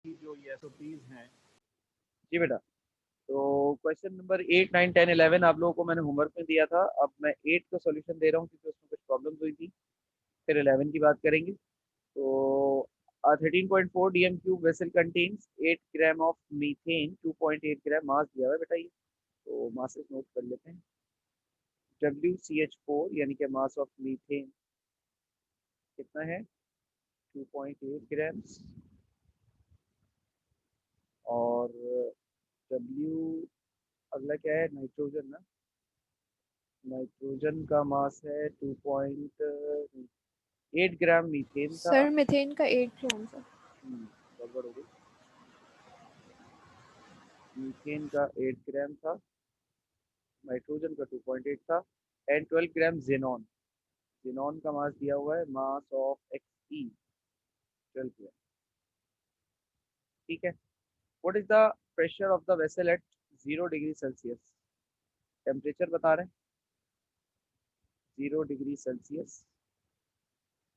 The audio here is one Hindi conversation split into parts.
की जो ये एसओपीज हैं। जी बेटा, तो क्वेश्चन नंबर 8, 9, 10, 11 आप लोगों को मैंने होमवर्क में दिया था। अब मैं 8 का सॉल्यूशन दे रहा हूँ क्योंकि उसमें कुछ प्रॉब्लम्स हुई थी। फिर 11 की बात करेंगे। तो 13.4 DM cube vessel contains 8 gram of methane, 2.8 ग्राम मास दिया हुआ है बेटा ये। तो मासेस नोट कर लेते हैं। WCH4 यानी कि मास ऑफ मीथेन कितना है, 2.8 ग्राम्स। और W अगला क्या है, नाइट्रोजन ना। नाइट्रोजन का मास है 2.8 ग्राम मीथेन था। सर मीथेन का 8 ग्राम था। गड़बड़ हो गई। मीथेन का 8 ग्राम था, नाइट्रोजन का 2.8 था। And 12 gram xenon. जेनॉन का मास दिया हुआ है, मास ऑफ एक्स ई 12 ग्राम। ठीक है। What is the pressure of the vessel eight 0 degree Celsius? Temperature बता रहे हैं 0 डिग्री सेल्सियस।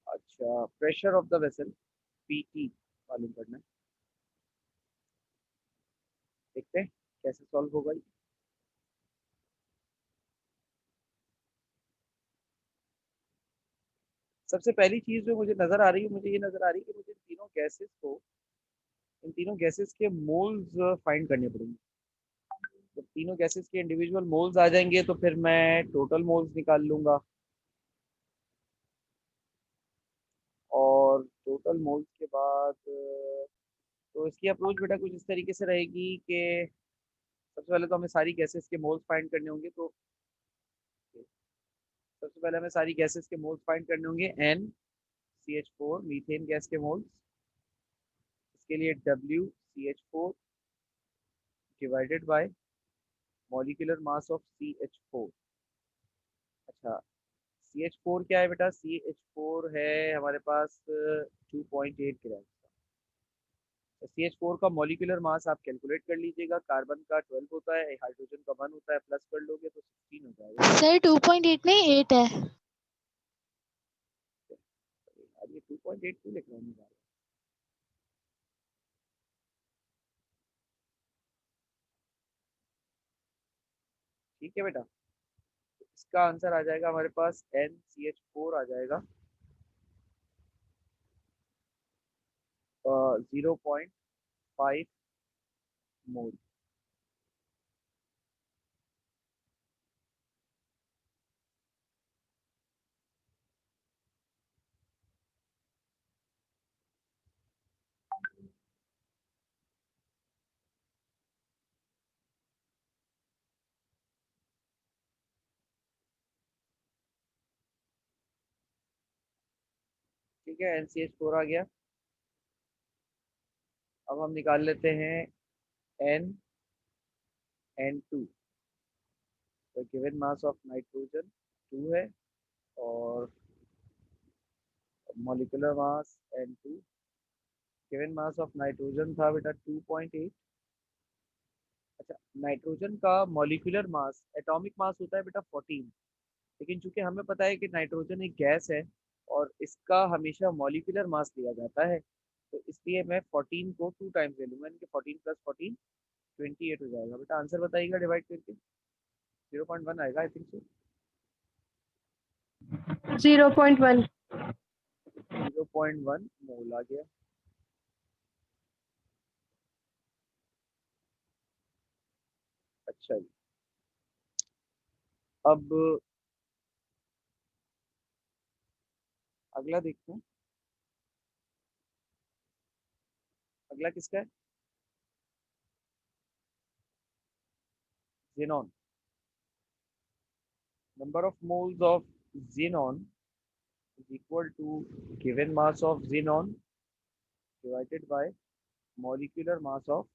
अच्छा, pressure of the vessel PT मालूम करना है। देखते हैं कैसे सॉल्व होगा ये। सबसे पहली चीज जो मुझे नजर आ रही है, मुझे ये नजर आ रही है कि मुझे इन तीनों गैसेस के मोल्स फाइंड करने पड़ेंगे। जब तीनों गैसेस के इंडिविजुअल मोल्स आ जाएंगे तो फिर मैं टोटल मोल्स निकाल लूंगा। और टोटल मोल्स के बाद तो इसकी अप्रोच बेटा कुछ इस तरीके से रहेगी कि सबसे पहले तो हमें सारी गैसेस के मोल्स फाइंड करने होंगे। तो सबसे पहले हमें सारी गैसेस के मोल्स फाइंड करने होंगे। NCH4 मीथेन गैस के मोल्स। इसके लिए WCH4 divided by molecular mass of CH4। अच्छा, CH4 क्या है बेटा? CH4 है हमारे पास 2.8 ग्राम। CH4 का मॉलिक्यूलर मास आप कैलकुलेट कर लीजिएगा। कार्बन का 12 होता है, हाइड्रोजन का 1 होता है, प्लस कर लोगे तो 16 हो जाएगा। सर 2.8 नहीं 8 है। यार ये 2.8 क्यों लिख रहा हूँ मैं? ठीक है बेटा, इसका आंसर आ जाएगा हमारे पास NCH4 आ जाएगा 0.5 मोल। ठीक है, NCH4 आ गया। अब हम निकाल लेते हैं N2। तो गिवन मास ऑफ नाइट्रोजन 2 है और molecular mass N2। Given mass of nitrogen था बेटा 2.8। अच्छा, नाइट्रोजन का मॉलिक्यूलर मास, एटॉमिक मास होता है बेटा 14। लेकिन चूंकि हमें पता है कि नाइट्रोजन एक गैस है और इसका हमेशा मॉलिक्यूलर मास लिया जाता है, तो इसलिए मैं 14 को 2 टाइम्स ले लूंगा, यानी कि 14 + 14 28 हो जाएगा। बेटा आंसर बताइएगा डिवाइड करके। 0.1 आएगा आई थिंक सो। 0.1। 0.1 मोल आ गया। अच्छा जी, अब अगला देखते हैं। अगला किसका है? Xenon. Number of moles of xenon is equal to given mass of xenon divided by molecular mass of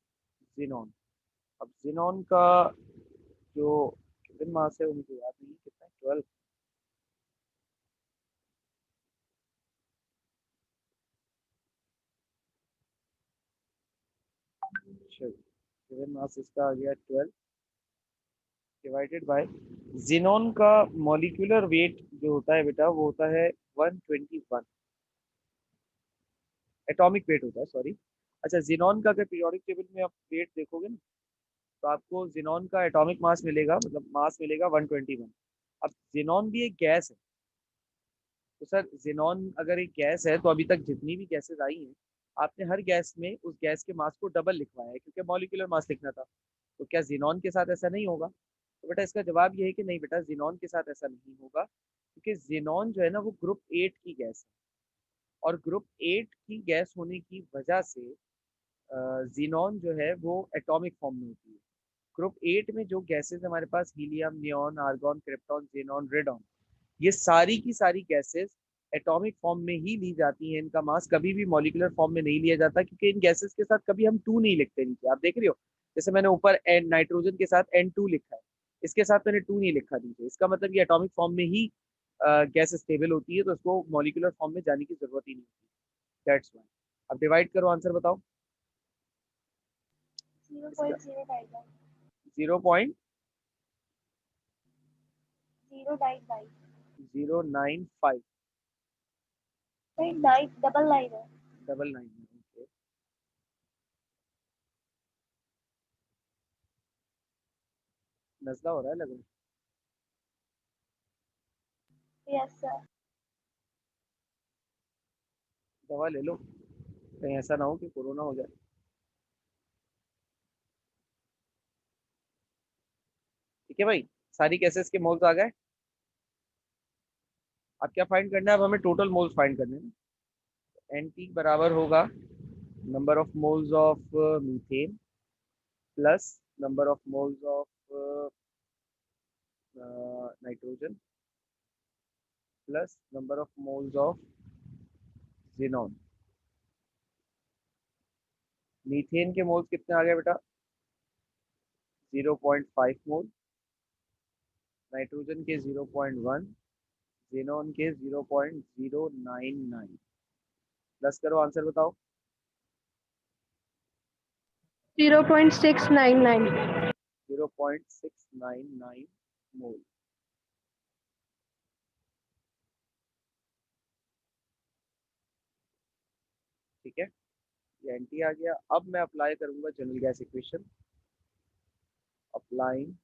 xenon। अब xenon का जो गिवन मास है वो मुझे याद नहीं कितना है, 12। गिवन मास इसका आ गया 12 डिवाइडेड बाय xenon का मॉलिक्यूलर वेट जो होता है बेटा वो होता है 121। एटॉमिक वेट होता है, सॉरी। अच्छा, जिनॉन का अगर पीरियोडिक टेबल में आप वेट देखोगे ना, तो आपको जिनॉन का एटॉमिक मास मिलेगा, मतलब मास मिलेगा 121। अब जिनॉन भी एक गैस है, तो सर जिनॉन अगर एक गैस है तो अभी तक जितनी भी गैसेस आई हैं, आपने हर गैस में उस गैस के मास को डबल लिखवाया है क्योंकि मॉलिक्यूलर मास लिखना था। तो क्या जिनॉन के साथ ऐसा नहीं होगा? तो बेटा इसका जवाब ये है कि नहीं बेटा, जिनॉन के साथ ऐसा नहीं होगा, क्योंकि जिनॉन जो है ना वो ग्रुप 8 की गैस है, और ग्रुप 8 की गैस होने की वजह से जीनॉन जो है वो एटॉमिक फॉर्म में होती है। ग्रुप 8 में जो गैसेस हमारे पास, helium, neon, argon, krypton, xenon, radon, ये सारी की सारी गैसेस एटॉमिक फॉर्म में ही ली जाती हैं। इनका मास कभी भी मॉलिक्यूलर फॉर्म में नहीं लिया जाता, क्योंकि इन गैसेस के साथ कभी हम टू नहीं लिखते नीचे, आप देख रहे हो। जैसे मैंने ऊपर एन नाइट्रोजन के साथ N2 लिखा है, इसके साथ मैंने टू नहीं लिखा नीचे, इसका मतलब ये एटॉमिक फॉर्म में ही गैस स्टेबल होती है, तो उसको मॉलिक्यूलर फॉर्म में जाने की जरूरत ही नहीं होती। That's why. अब डिवाइड करो, आंसर बताओ इसका। 0.0 zero point 0.9 zero nine five नहीं 9 डबल 9 है। Double nine. ओके, नजला हो रहा है लग रहा है। Yes sir. दवा ले लो, कहीं ऐसा ना हो कि कोरोना हो जाए। ठीक है भाई, सारी केसेस के मोल्स आ गए। अब क्या फाइंड करना है? अब हमें टोटल मोल्स फाइंड करने हैं। एन टी बराबर होगा number of moles of methane plus number of moles of nitrogen plus number of moles of xenon. Methane के मोल्स कितने आ गए बेटा? 0.5 मोल, नाइट्रोजन के 0.1, जेनॉन के 0.099। प्लस करो, आंसर बताओ। 0.699। 0.699 मोल। ठीक है, ये एंटी आ गया। अब मैं अप्लाई करूंगा general gas equation. Applying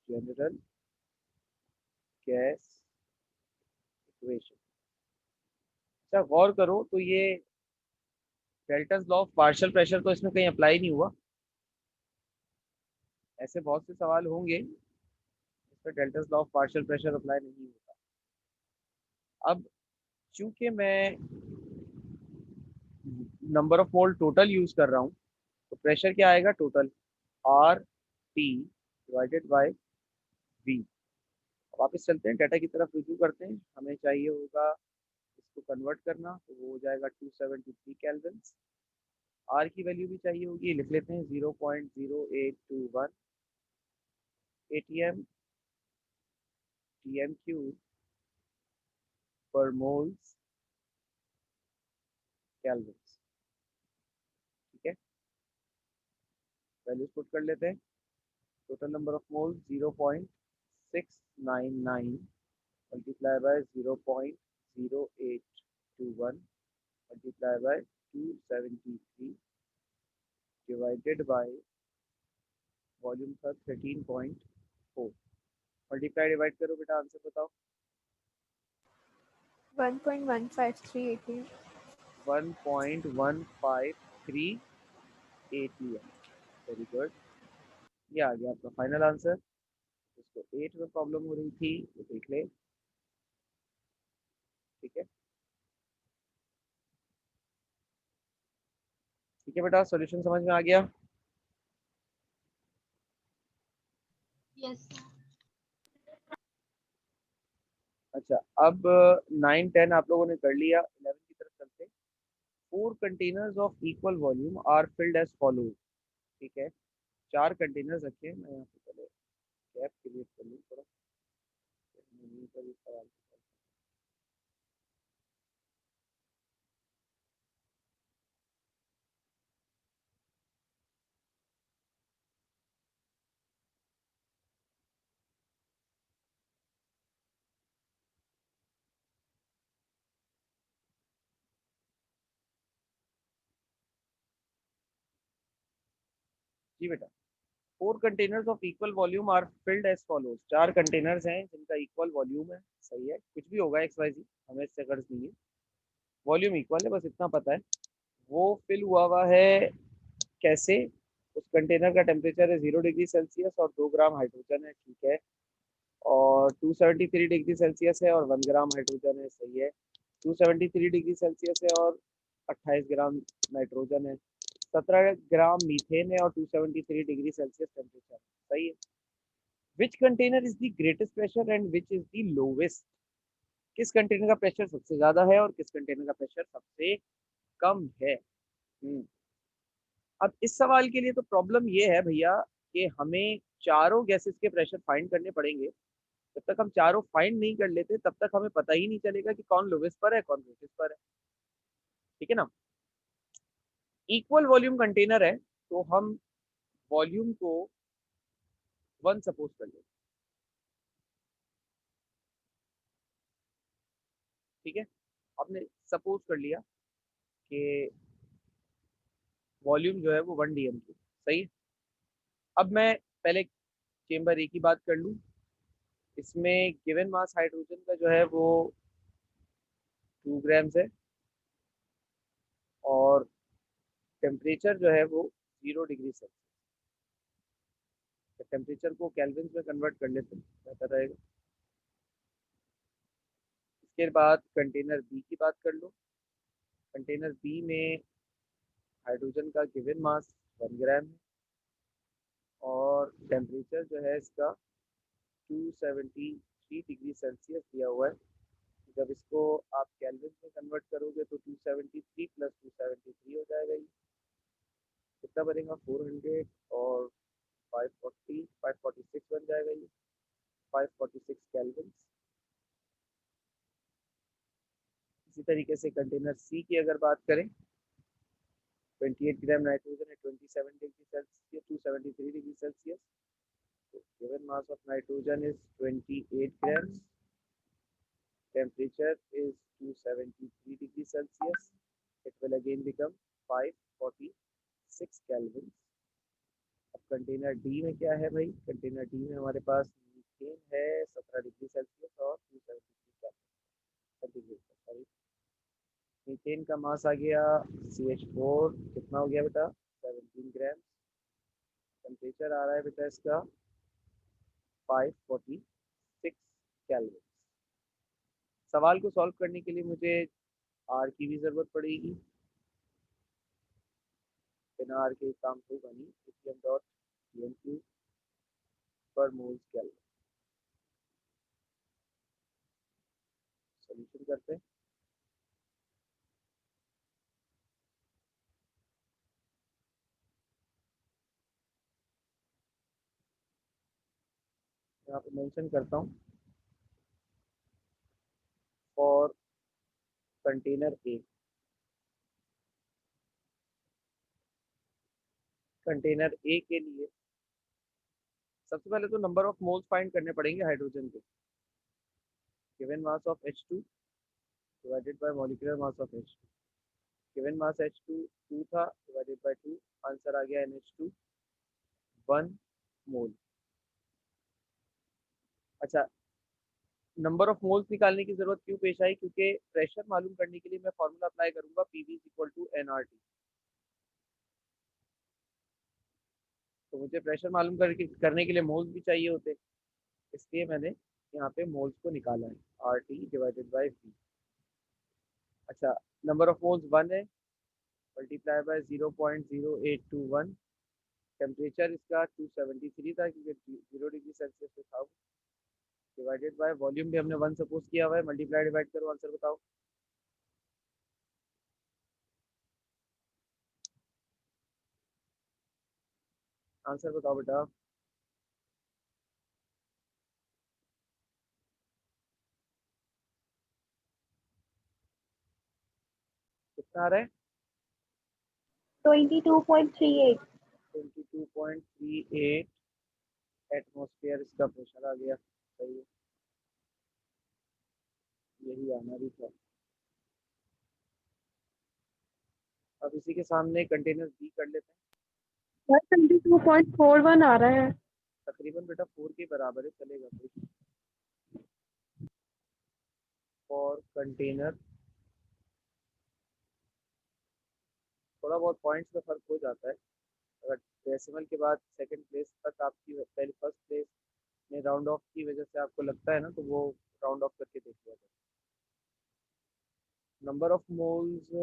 general gas equation. अच्छा, गौर करो तो ये deltas law of partial pressure तो इसमें कहीं अप्लाई नहीं हुआ। ऐसे बहुत से सवाल होंगे इसमें Dalton's law of partial pressure apply नहीं होता। अब चूंकि मैं number of mole total use कर रहा हूँ, तो प्रेशर क्या आएगा? Total R T divided by V. वापस चलते हैं, डाटा की तरफ रिव्यू करते हैं। हमें चाहिए होगा इसको कन्वर्ट करना, तो वो हो जाएगा 273 केल्विन। आर की वैल्यू भी चाहिए होगी, लिख लेते हैं 0.0821 एटीएम टीएम क्यू पर मोल्स केल्विन। ठीक है, वैल्यूज पुट कर लेते हैं। Total number of moles 0.699 multiply by 0.0821 multiply bye 273 divided by volume था 13.4। मल्टीप्लाई डिवाइड करो बेटा, आंसर बताओ। 1.153 1.153 एटीएम। वेरी गुड, ये आ गया आपका फाइनल आंसर। इसको 8 में प्रॉब्लम हो रही थी, तो देख ले। ठीक है, ठीक है बेटा, सॉल्यूशन समझ में आ गया। यस। अच्छा, अब 9 10 आप लोगों ने कर लिया, 11 की तरफ चलते हैं। 4 containers of equal volume are filled as follows. ठीक है, 4 कंटेनर्स रखे हैं। मैं यहाँ पे पहले गैप क्रिएट कर लूँ थोड़ा, यहीं पर इस सवाल को। जी बेटा, 4 containers of equal volume are filled as follows. 4 containers हैं जिनका इक्वल वॉल्यूम है। सही है, कुछ भी होगा एक्स वाई जी, हमें इससे गर्ज नहीं है, वॉल्यूम इक्वल है, बस इतना पता है। वो फिल हुआ हुआ है कैसे? उस कंटेनर का टेम्परेचर है 0 डिग्री सेल्सियस और 2 ग्राम हाइड्रोजन है, ठीक है। और 273 डिग्री सेल्सियस है और 1 ग्राम हाइड्रोजन है, सही है। 273 डिग्री सेल्सियस है और 28 ग्राम नाइट्रोजन है। 17 ग्राम मीथेन है और 273 डिग्री सेल्सियस टेम्परेचर, सही है। Which container is the greatest pressure and which is the lowest? किस कंटेनर का प्रेशर सबसे ज्यादा है और किस कंटेनर का प्रेशर सबसे कम है? अब इस सवाल के लिए तो प्रॉब्लम ये है भैया कि हमें चारों गैसेस के प्रेशर फाइंड करने पड़ेंगे। जब तक हम चारों फाइंड नहीं कर लेते तब तक हमें पता ही नहीं चलेगा कि कौन लोवेस्ट पर है कौन ग्रेटेस्ट पर है, ठीक है ना। इक्वल वॉल्यूम कंटेनर है तो हम वॉल्यूम को 1 सपोज कर लेते, ठीक है। आपने सपोज कर लिया कि वॉल्यूम जो है वो 1 dm की, सही है। अब मैं पहले चेम्बर ए की बात कर लूँ। इसमें गिवन मास हाइड्रोजन का जो है वो 2 ग्राम्स है और टेम्परेचर जो है वो 0 डिग्री सेल्सियस। टेम्परेचर को केल्विन में कन्वर्ट कर लेते हैं, बेहतर रहेगा। इसके बाद कंटेनर बी की बात कर लो। कंटेनर बी में हाइड्रोजन का गिवन मास 1 ग्राम है और टेम्परेचर जो है इसका 273 डिग्री सेल्सियस दिया हुआ है। जब इसको आप केल्विन में कन्वर्ट करोगे तो 273 प्लस 273 हो जाएगा। ये कितना बनेगा? 400 और 540, 546 बन जाएगा ये, 546 केल्विन। इसी तरीके से कंटेनर सी की अगर बात करें, 28 ग्राम नाइट्रोजन है, 27 डिग्री सेल्सियस, 273 डिग्री सेल्सियस। तो given mass of nitrogen is 28 grams, temperature is 273 degree Celsius. It will again become 546 Kelvin. अब कंटेनर डी में क्या है भाई? कंटेनर डी में हमारे पास मीथेन है 17 डिग्री सेल्सियस और 273 सेंटीग्रेड, सॉरी। मीथेन का मास आ गया CH4, कितना हो गया बेटा? 17 ग्राम। टेम्परेचर आ रहा है बेटा इसका 546 केल्विन। सवाल को सॉल्व करने के लिए मुझे आर की भी जरूरत पड़ेगी, बिना आर के काम होगा नहीं। एटीएम डॉट टीएमक्यू पर मोल्स केल्विन। सॉल्यूशन करते हैं। यहाँ पे मेंशन करता हूँ for container A. Container A के लिए सबसे पहले तो नंबर ऑफ मोल्स फाइंड करने पड़ेंगे हाइड्रोजन के। Given mass of H2 divided by molecular mass of H2। Given mass H2 2 था, डिवाइडेड बाय 2, आंसर आ गया NH2 1 मोल। अच्छा, नंबर ऑफ मोल्स निकालने की जरूरत क्यों पेश आई? क्योंकि प्रेशर मालूम करने के लिए मैं फॉर्मूला अप्लाई करूंगा PV इक्वल टू NRT। तो मुझे प्रेशर मालूम करने के लिए मोल्स भी चाहिए होते, इसलिए मैंने यहाँ पे मोल्स को निकाला है, RT डिवाइडेड बाई V। अच्छा, नंबर ऑफ मोल्स 1 है, मल्टीप्लाई बाय 0.0821। टेम्परेचर इसका 273 था क्योंकि 0 डिग्री सेल्सियस पे था, डिवाइडेड बाय वॉल्यूम भी हमने 1 सपोज किया हुआ है। मल्टीप्लाई डिवाइड करो, आंसर बताओ। आंसर बताओ बेटा, कितना आ रहा है? 22.38. 22.38 एटमोसफियर इसका प्रेशर आ गया, सही है, यही आना भी था। अब इसी के सामने कंटेनर बी कर लेते हैं। 22.41 आ रहा है। तकरीबन बेटा 4 के बराबर है, चलेगा कोई। फॉर कंटेनर थोड़ा बहुत पॉइंट्स में फर्क हो जाता है। अगर डेसिमल के बाद सेकंड प्लेस तक आपकी पहले फर्स्ट प्लेस में राउंड ऑफ की वजह से आपको लगता है ना, तो वो राउंड ऑफ करके देख लिया जाए। Number of moles,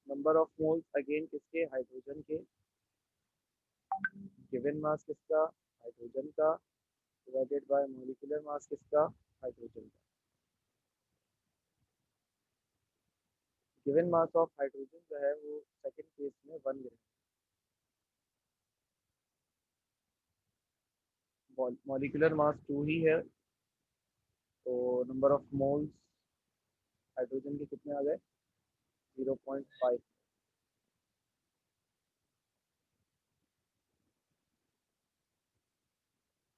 number of moles again किसके, हाइड्रोजन के। गिवन मास किसका, हाइड्रोजन का, डिवाइडेड बाय मॉलिक्यूलर मास किसका, हाइड्रोजन का। गिवन मास ऑफ हाइड्रोजन जो है वो सेकंड केस में 1 ग्राम, मॉलिक्यूलर मास 2 ही है, तो नंबर ऑफ मोल्स हाइड्रोजन के कितने आ गए, 0.5।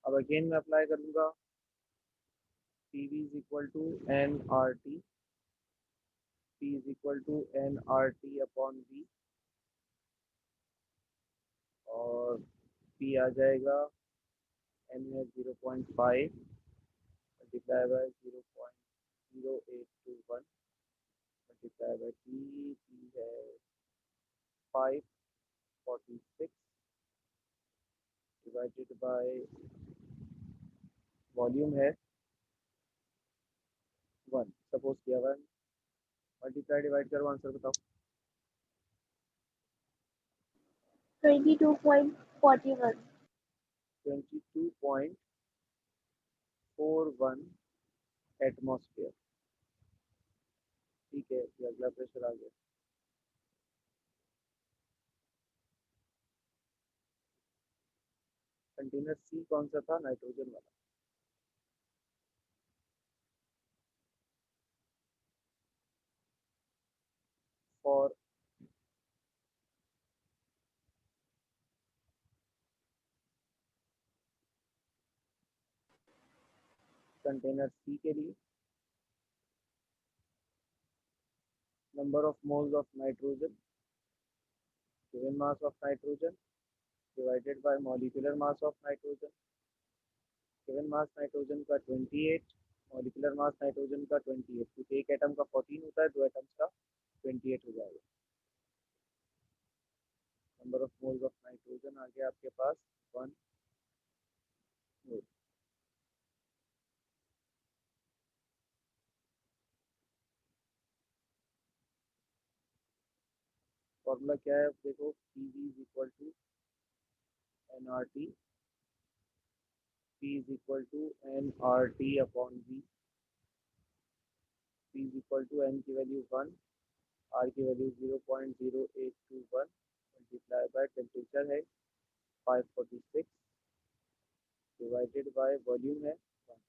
अब अगेन मैं अप्लाई करूंगा, PV is equal to NRT, P is equal to NRT upon V, और P आ जाएगा, N है 0.5 multiply by 0.0821 multiply by T है 546 डिवाइडेड बाय वॉल्यूम है 1, सपोज किया 1, मल्टीप्लाई डिवाइड करो, आंसर बताओ। 22.41. 22.41 एटमॉस्फेयर। ठीक है, ये अगला प्रेशर आ गया। कंटेनर सी कौन सा था, नाइट्रोजन वाला। फॉर कंटेनर सी के लिए number of moles of nitrogen, given mass of nitrogen divided by molecular mass of nitrogen. Given mass nitrogen का 28, मॉलिक्यूलर मास नाइट्रोजन का 28, क्योंकि एक एटम का 14 होता है, दो एटम्स का 28 हो जाएगा। Number of moles of nitrogen आ गया आपके पास 1 मोल। फॉर्मूला क्या है, देखो, PV is equal to NRT, P is equal to NRT upon V। P is equal to N की वैल्यू 1, R की वैल्यू 0.0821 मल्टीप्लाई बाय टेम्परेचर है 546 डिवाइडेड बाय वॉल्यूम है 1।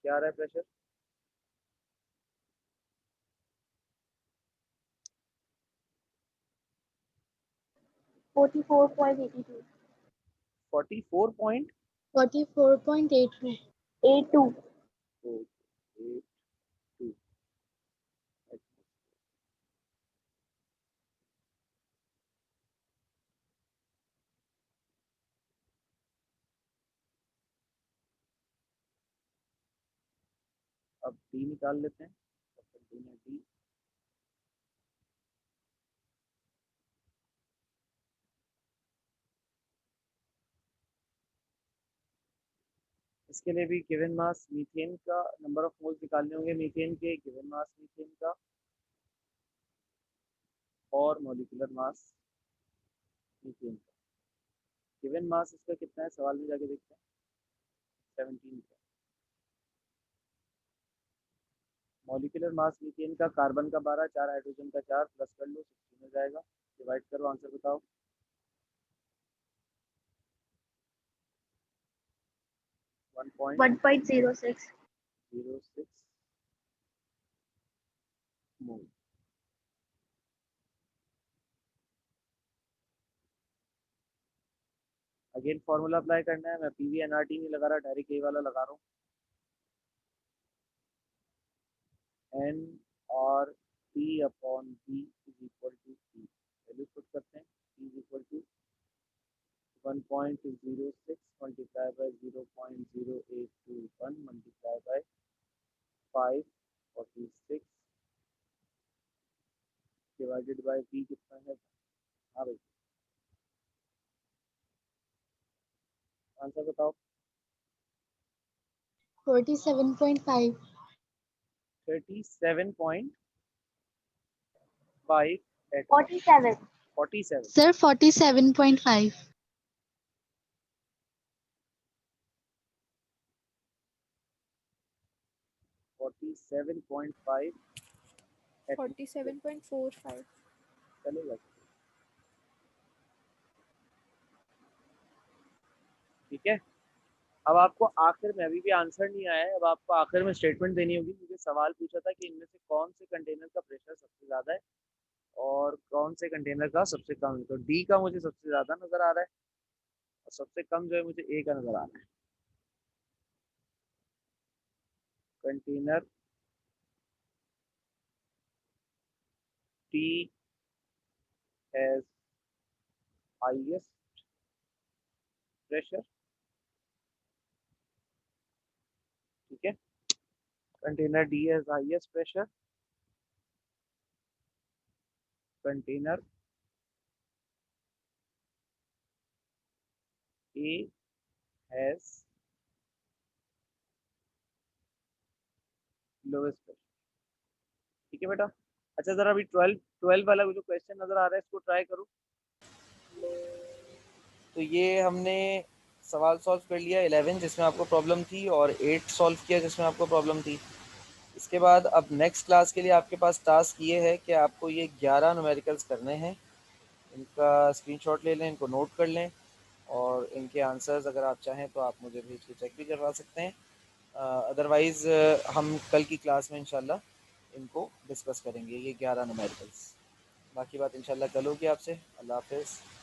क्या आ रहा है प्रेशर, 44.82. 44.82। 44.82। 82. अब डी निकाल लेते हैं, कंटेनर डी। इसके लिए भी गिवन मास मीथेन का नंबर ऑफ मोल्स निकालने होंगे, मीथेन के गिवन मास मीथेन का और मॉलिक्यूलर मास मीथेन का। गिवन मास इसका कितना है, सवाल में जाके देखते हैं, 17 का। मॉलिक्यूलर मास मीथेन का कार्बन का 12, 4 हाइड्रोजन का 4, प्लस कर लो 16 हो जाएगा, डिवाइड करो, आंसर बताओ। 1.06. 1.06 मोल। अगेन फॉर्मूला अप्लाई करना है, मैं PV NRT नहीं लगा रहा, डायरेक्ट यही वाला लगा रहा हूँ, NRT P upon B is equal to P। Value put करते हैं। P is equal to 1.06 multiply by 0.0821 multiply by 546 divided by B कितना है। हाँ भाई, आंसर बताओ। 47.5। 37.5 एट 47. 47। सर 47.5। 47.5 एट 47.45। चलेगा। ठीक है, अब आपको आखिर में, अभी भी आंसर नहीं आया है, अब आपको आखिर में स्टेटमेंट देनी होगी। मुझे सवाल पूछा था कि इनमें से कौन से कंटेनर का प्रेशर सबसे ज़्यादा है और कौन से कंटेनर का सबसे कम है। तो डी का मुझे सबसे ज़्यादा नज़र आ रहा है और सबसे कम जो है मुझे ए का नज़र आ रहा है। Container T has highest pressure. ठीक है, container D has highest pressure. Container A has lowest pressure. ठीक है बेटा। अच्छा, जरा अभी 12 वाला जो क्वेश्चन नजर आ रहा है इसको ट्राई करो। तो ये हमने सवाल सॉल्व कर लिया 11 जिसमें आपको प्रॉब्लम थी, और 8 सॉल्व किया जिसमें आपको प्रॉब्लम थी। इसके बाद अब नेक्स्ट क्लास के लिए आपके पास टास्क ये है कि आपको ये 11 न्यूमेरिकल्स करने हैं। इनका स्क्रीनशॉट ले लें, इनको नोट कर लें, और इनके आंसर्स अगर आप चाहें तो आप मुझे भेज के चेक भी करवा सकते हैं। अदरवाइज़ हम कल की क्लास में इंशाल्लाह इनको डिस्कस करेंगे, ये 11 न्यूमेरिकल्स। बाकी बात इंशाल्लाह कल होगी आपसे। अल्लाह हाफ़िज़।